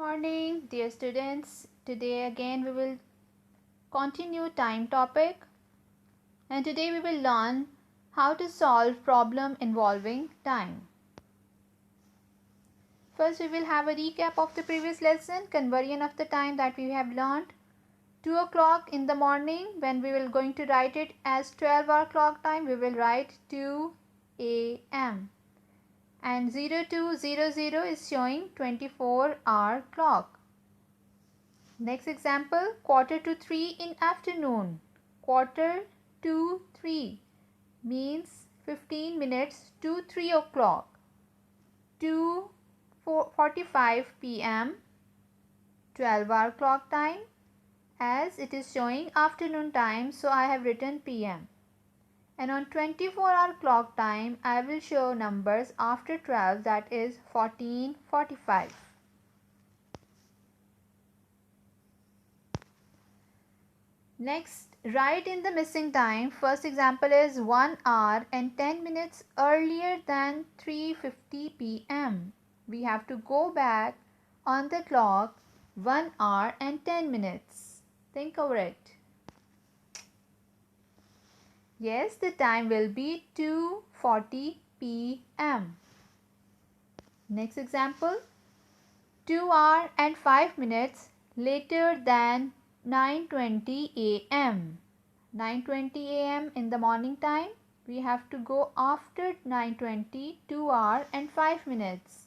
Morning, dear students. Today again we will continue time topic, and today we will learn how to solve problem involving time. First we will have a recap of the previous lesson, conversion of the time that we have learned. 2 o'clock in the morning, when we will going to write it as 12-hour clock time, we will write 2 a.m. and 0200 is showing 24-hour clock. Next example, quarter to 3 in afternoon. Quarter to 3 means 15 minutes to 3 o'clock. 2:45 p.m. 12-hour clock time, as it is showing afternoon time, so I have written p.m. And on 24-hour clock time, I will show numbers after 12, that is 14:45. Next, write in the missing time. First example is 1 hour and 10 minutes earlier than 3:50 p.m. We have to go back on the clock 1 hour and 10 minutes. Think over it. Yes, the time will be 2:40 p.m. Next example, 2 hour and 5 minutes later than 9:20 a.m. 9:20 a.m. in the morning time. We have to go after 9:20, 2 hour and 5 minutes.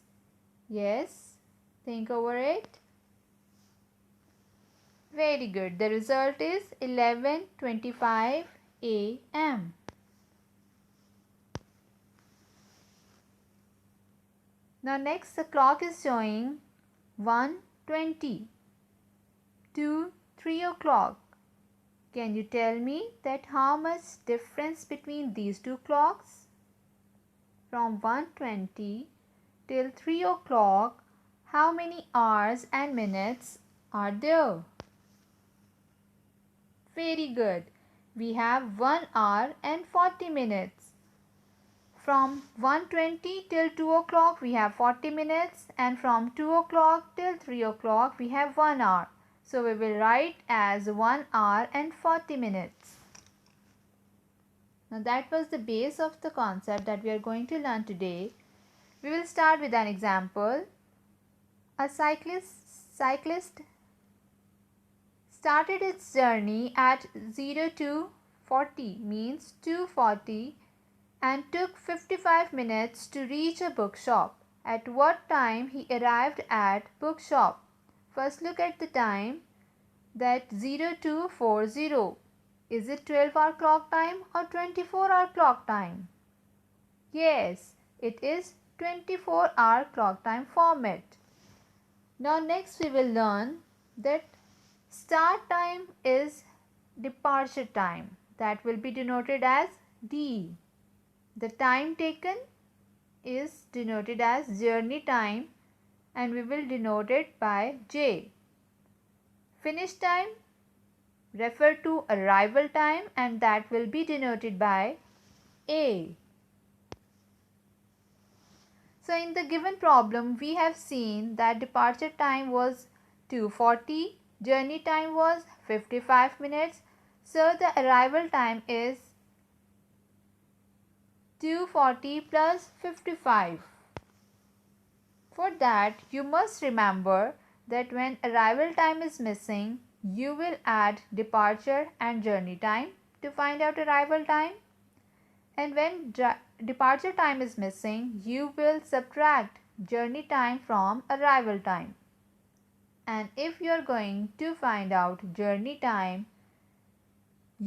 Yes, think over it. Very good. The result is 11:25 a.m. Now next, the clock is showing 1:20 to 3 o'clock. Can you tell me that how much difference between these two clocks? From 1:20 till 3 o'clock, how many hours and minutes are there? Very good. We have 1 hour and 40 minutes. From 1:20 till 2 o'clock, we have 40 minutes, and from 2 o'clock till 3 o'clock, we have 1 hour. So we will write as 1 hour and 40 minutes. Now that was the base of the concept that we are going to learn today. We will start with an example. A cyclist started its journey at 02:40 means 2:40 and took 55 minutes to reach a bookshop. At what time he arrived at bookshop? First look at the time, that 02:40. Is it 12-hour clock time or 24-hour clock time? Yes, it is 24-hour clock time format. Now next we will learn that start time is departure time. That will be denoted as D. The time taken is denoted as journey time, and we will denote it by J. Finish time refer to arrival time, and that will be denoted by A. So in the given problem, we have seen that departure time was 2:40, journey time was 55 minutes. So the arrival time is 2:40 plus 55. For that, you must remember that when arrival time is missing, you will add departure and journey time to find out arrival time. And when departure time is missing, you will subtract journey time from arrival time. And if you are going to find out journey time,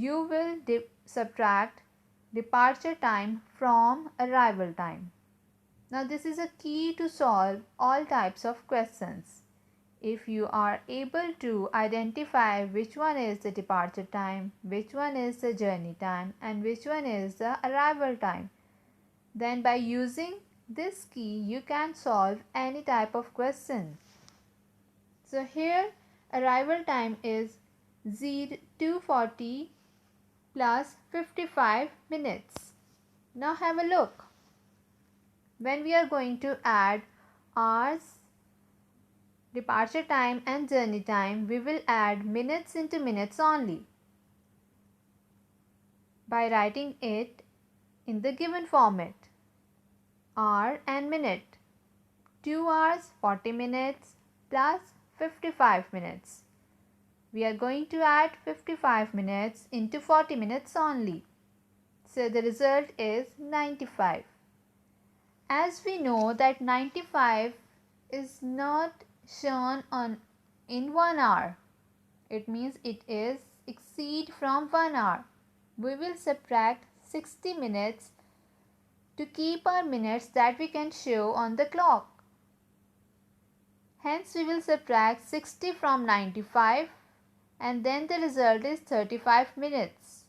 you will subtract departure time from arrival time. Now this is a key to solve all types of questions. If you are able to identify which one is the departure time, which one is the journey time, and which one is the arrival time, then by using this key you can solve any type of question. So here arrival time is 2:40 plus 55 minutes. Now have a look. When we are going to add hours, departure time and journey time, we will add minutes into minutes only by writing it in the given format. Hour and minute. 2 hours 40 minutes plus 55 minutes. We are going to add 55 minutes into 40 minutes only. So the result is 95. As we know that 95 is not shown in 1 hour. It means it is exceed from 1 hour. We will subtract 60 minutes to keep our minutes that we can show on the clock. Hence we will subtract 60 from 95 and then the result is 35 minutes.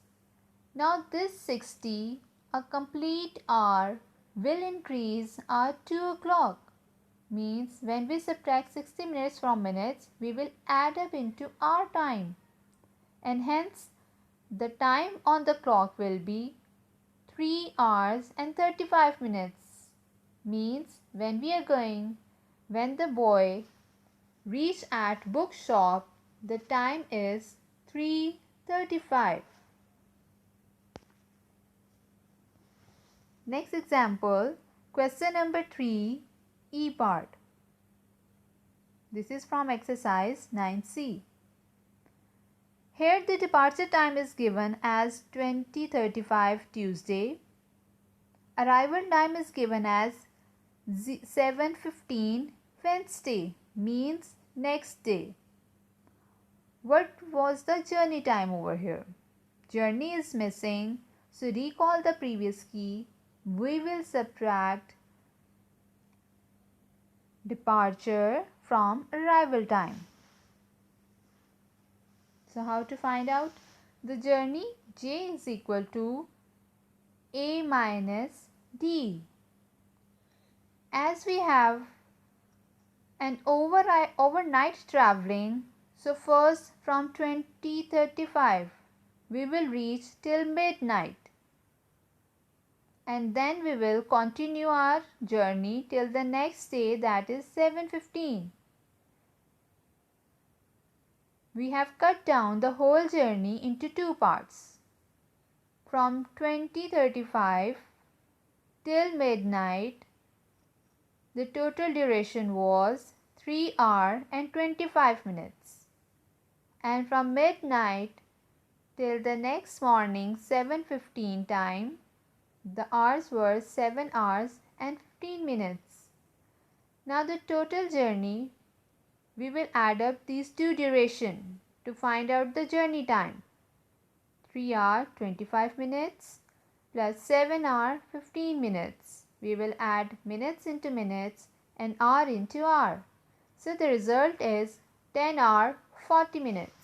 Now this 60, a complete hour, will increase our 2 o'clock. Means when we subtract 60 minutes from minutes, we will add up into our time. And hence the time on the clock will be 3 hours and 35 minutes. Means when the boy reached at bookshop, the time is 3:35. Next example, question number 3, E part. This is from exercise 9C. Here the departure time is given as 20:35 Tuesday. Arrival time is given as 7:15 Wednesday, means next day. What was the journey time over here? Journey is missing, so recall the previous key. We will subtract departure from arrival time. So how to find out the journey? J is equal to A minus D. As we have an overnight traveling, so first from 20:35 we will reach till midnight. And then we will continue our journey till the next day, that is 7:15. We have cut down the whole journey into 2 parts. From 20:35 till midnight, the total duration was 3 hours and 25 minutes. And from midnight till the next morning 7:15 time, the hours were 7 hours and 15 minutes. Now the total journey, we will add up these two durations to find out the journey time. 3 hours 25 minutes plus 7 hours 15 minutes. We will add minutes into minutes and hour into hour. So the result is 10 hours 40 minutes.